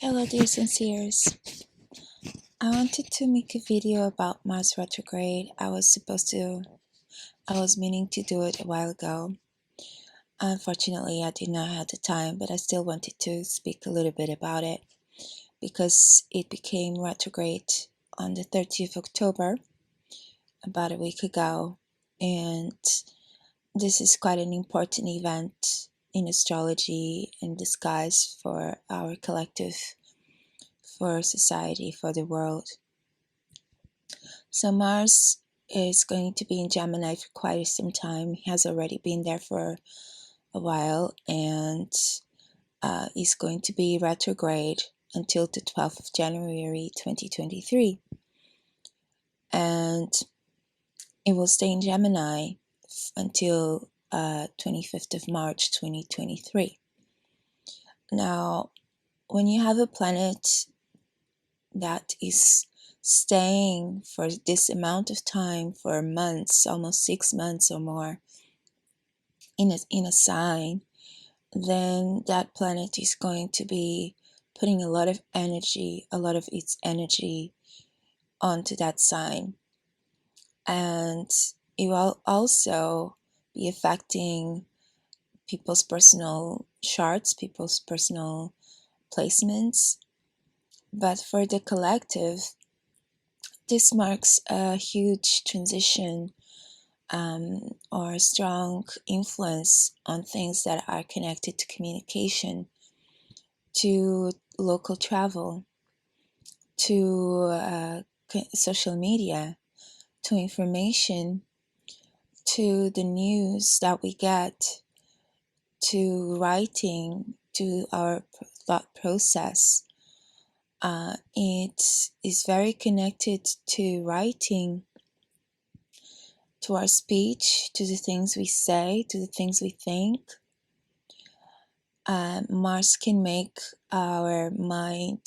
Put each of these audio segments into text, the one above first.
Hello dear sinceres. I wanted to make a video about Mars retrograde. I was meaning to do it a while ago. Unfortunately, I did not have the time, but I still wanted to speak a little bit about it because it became retrograde on the 30th of October, about a week ago. And this is quite an important event in astrology in disguise for our collective, for society, for the world. So Mars is going to be in Gemini for quite some time. He has already been there for a while, and is going to be retrograde until the 12th of January 2023. And it will stay in Gemini until 25th of March 2023. Now, when you have a planet that is staying for this amount of time, for months, almost 6 months or more, in a sign, then that planet is going to be putting a lot of its energy onto that sign. And it will also be affecting people's personal charts, people's personal placements. But for the collective, this marks a huge transition, or a strong influence on things that are connected to communication, to local travel, to social media, to information, to the news that we get, to writing, to our thought process. It is very connected to writing, to our speech, to the things we say, to the things we think. Mars can make our mind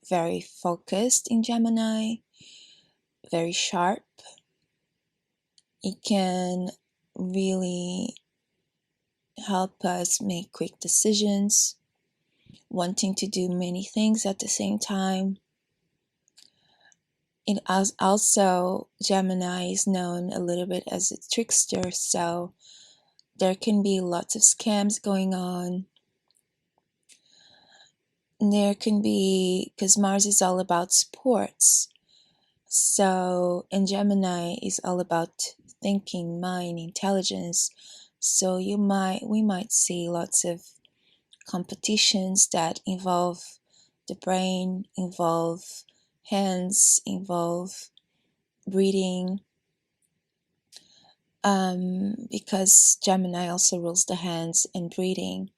very focused in Gemini, very sharp. It can really help us make quick decisions, wanting to do many things at the same time. It also, Gemini is known a little bit as a trickster, so there can be lots of scams going on. There can be, because Mars is all about sports, so, and Gemini is all about thinking, mind, intelligence. So we might see lots of competitions that involve the brain, involve hands, involve breathing, because Gemini also rules the hands and breathing.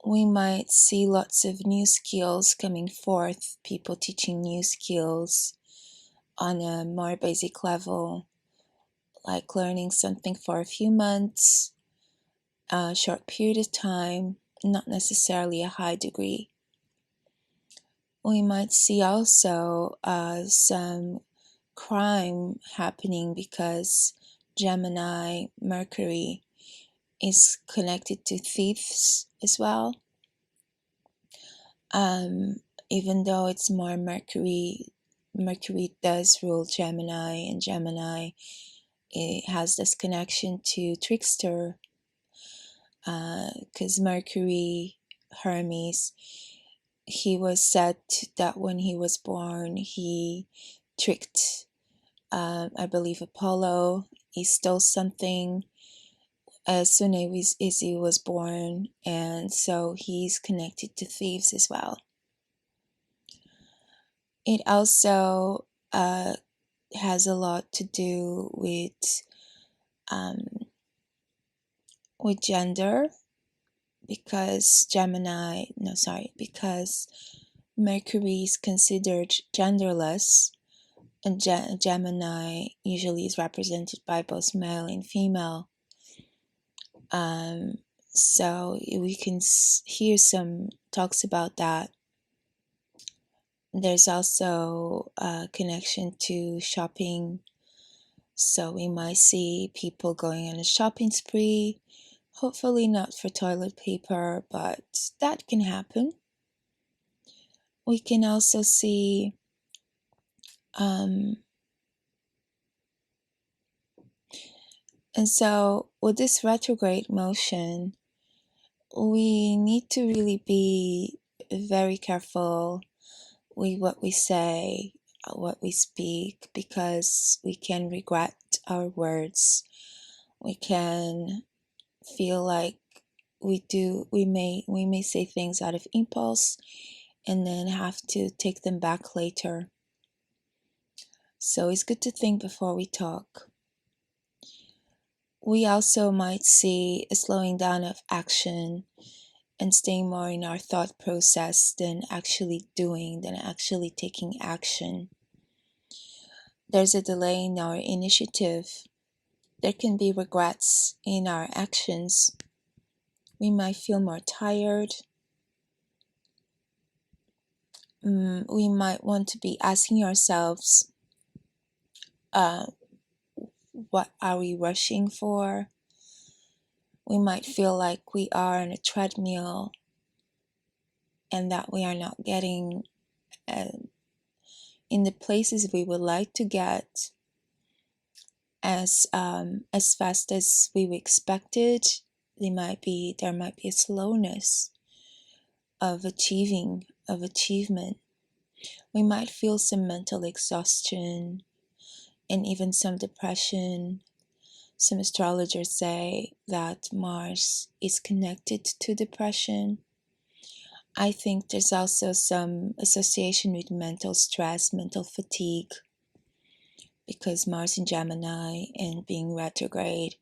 We might see lots of new skills coming forth, people teaching new skills on a more basic level, like learning something for a few months, a short period of time, not necessarily a high degree. We might see also some crime happening because Gemini, Mercury, is connected to thieves as well. Even though it's more Mercury does rule Gemini, and Gemini, it has this connection to trickster, because Mercury, Hermes, he was said that when he was born, he tricked, I believe, Apollo. He stole something as soon as he was born, and so he's connected to thieves as well. It also has a lot to do with gender, because because Mercury is considered genderless, and Gemini usually is represented by both male and female. So we can hear some talks about that. There's also a connection to shopping, so we might see people going on a shopping spree, hopefully not for toilet paper, but that can happen. we can also see and so with this retrograde motion, we need to really be very careful with what we say, what we speak, because we can regret our words. We can feel like we may say things out of impulse and then have to take them back later. So it's good to think before we talk. We also might see a slowing down of action and staying more in our thought process than actually taking action. There's a delay in our initiative. There can be regrets in our actions. We might feel more tired. We might want to be asking ourselves, what are we rushing for? We might feel like we are on a treadmill and that we are not getting in the places we would like to get as fast as we expected. There might be a slowness of achievement. We might feel some mental exhaustion and even some depression. Some astrologers say that Mars is connected to depression. I think there's also some association with mental stress, mental fatigue, because Mars in Gemini and being retrograde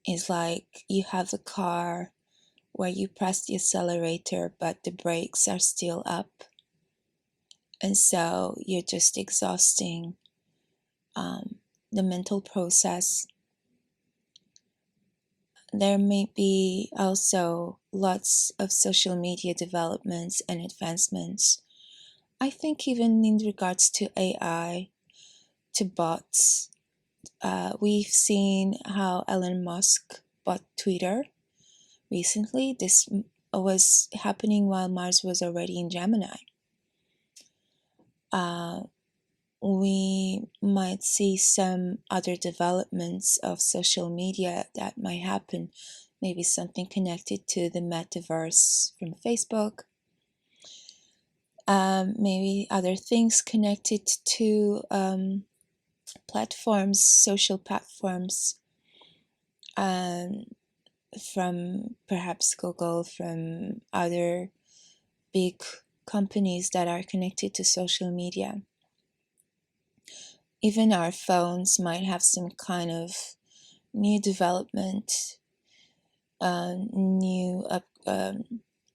is like you have a car where you press the accelerator but the brakes are still up. And so you're just exhausting the mental process. There may be also lots of social media developments and advancements. I think even in regards to AI, to bots, we've seen how Elon Musk bought Twitter recently. This was happening while Mars was already in Gemini. We might see some other developments of social media that might happen. Maybe something connected to the metaverse from Facebook. Maybe other things connected to platforms, social platforms, from perhaps Google, from other big companies that are connected to social media. Even our phones might have some kind of new development, I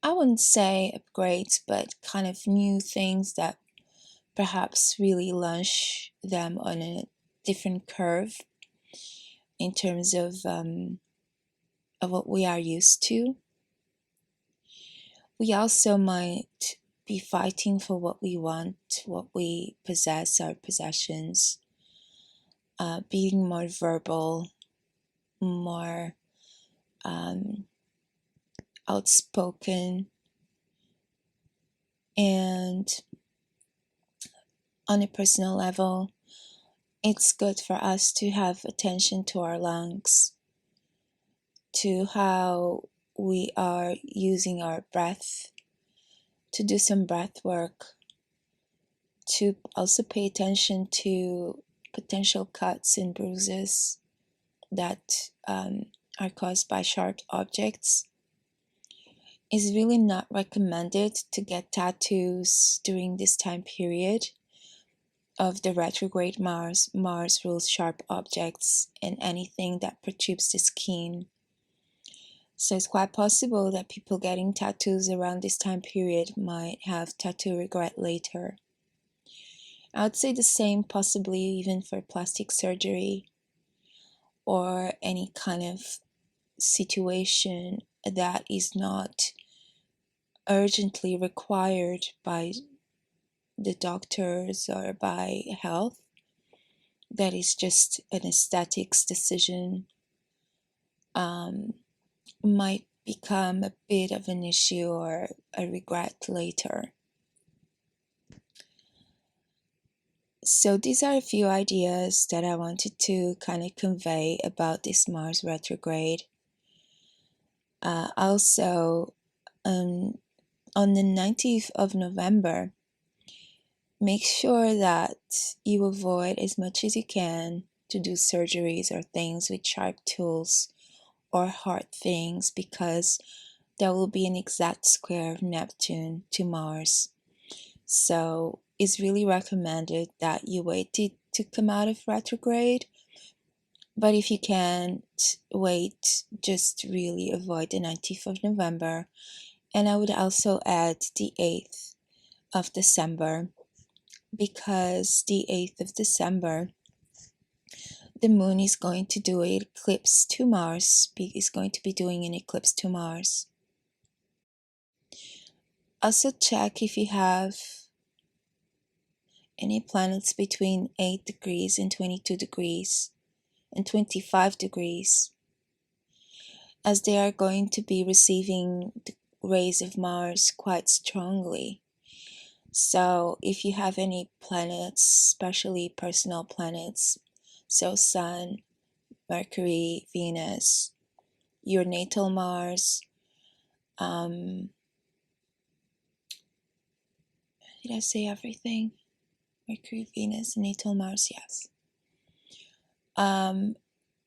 wouldn't say upgrades, but kind of new things that perhaps really launch them on a different curve in terms of what we are used to. We also might be fighting for what we want, what we possess, our possessions, being more verbal, more outspoken, and on a personal level, it's good for us to have attention to our lungs, to how we are using our breath, to do some breath work, to also pay attention to potential cuts and bruises that are caused by sharp objects. It's really not recommended to get tattoos during this time period of the retrograde Mars. Mars rules sharp objects and anything that protrudes the skin. So it's quite possible that people getting tattoos around this time period might have tattoo regret later. I would say the same possibly even for plastic surgery or any kind of situation that is not urgently required by the doctors or by health, that is just an aesthetics decision, might become a bit of an issue or a regret later. So these are a few ideas that I wanted to kind of convey about this Mars retrograde. Also, on the 19th of November, make sure that you avoid as much as you can to do surgeries or things with sharp tools or hard things, because there will be an exact square of Neptune to Mars. So it's really recommended that you wait to come out of retrograde. But if you can't wait, just really avoid the 19th of November. And I would also add the 8th of December, because the 8th of December, the moon is going to do an eclipse to Mars, is going to be doing an eclipse to Mars. Also check if you have any planets between 8 degrees and 22 degrees and 25 degrees, as they are going to be receiving the rays of Mars quite strongly. So if you have any planets, especially personal planets, so Sun, Mercury, Venus, your natal Mars, did I say everything? Mercury, Venus, natal Mars, yes. And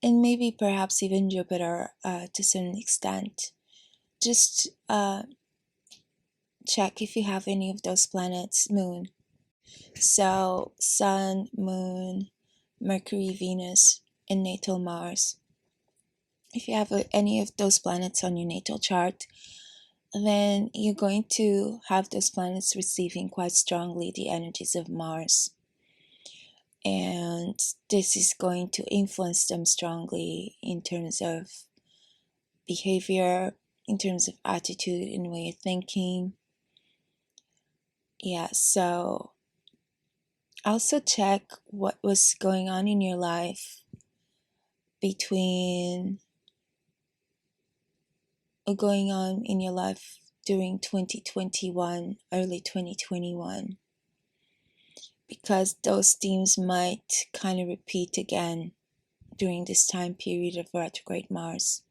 maybe perhaps even Jupiter to some extent. Just check if you have any of those planets, moon. So Sun, Moon, Mercury, Venus, and natal Mars. If you have any of those planets on your natal chart, then you're going to have those planets receiving quite strongly the energies of Mars. And this is going to influence them strongly in terms of behavior, in terms of attitude and way of thinking. Yeah, so also check what was going on in your life during 2021, early 2021, because those themes might kind of repeat again during this time period of retrograde Mars.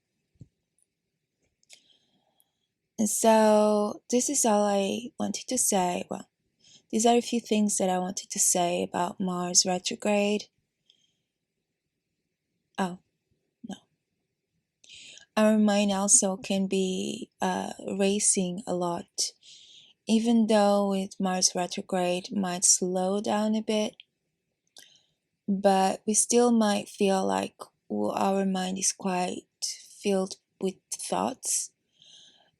And so this is all I wanted to say. Well, these are a few things that I wanted to say about Mars retrograde. Oh, no. Our mind also can be racing a lot. Even though with Mars retrograde might slow down a bit, but we still might feel like our mind is quite filled with thoughts.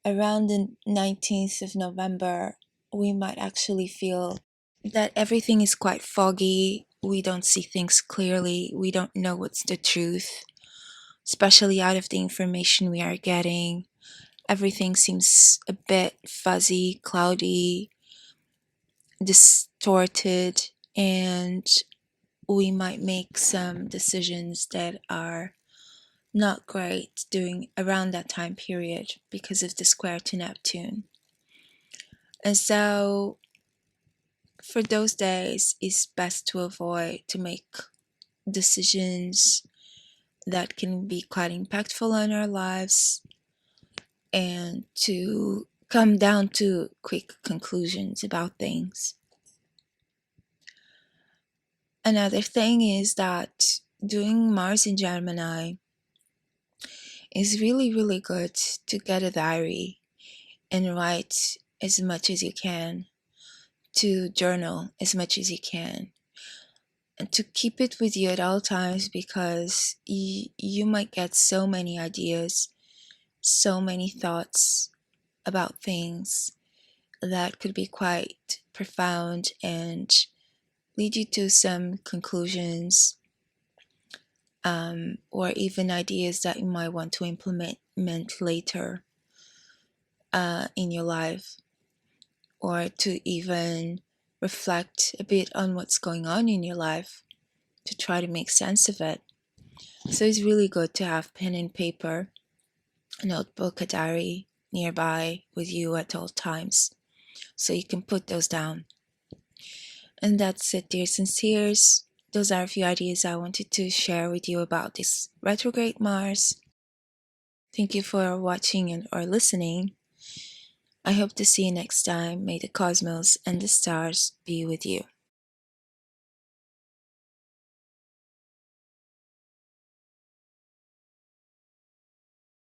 Around the 19th of November, we might actually feel that everything is quite foggy. We don't see things clearly. We don't know what's the truth, especially out of the information we are getting. Everything seems a bit fuzzy, cloudy, distorted, and we might make some decisions that are not great during around that time period because of the square to Neptune. And so for those days, it's best to avoid to make decisions that can be quite impactful on our lives, and to come down to quick conclusions about things. Another thing is that doing Mars in Gemini is really, really good to get a diary and write as much as you can, to journal as much as you can, and to keep it with you at all times, because you might get so many ideas, so many thoughts about things that could be quite profound and lead you to some conclusions, or even ideas that you might want to implement later in your life, or to even reflect a bit on what's going on in your life to try to make sense of it. So it's really good to have pen and paper, a notebook, a diary nearby with you at all times, so you can put those down. And that's it, dear sinceres. Those are a few ideas I wanted to share with you about this retrograde Mars. Thank you for watching or listening. I hope to see you next time. May the cosmos and the stars be with you.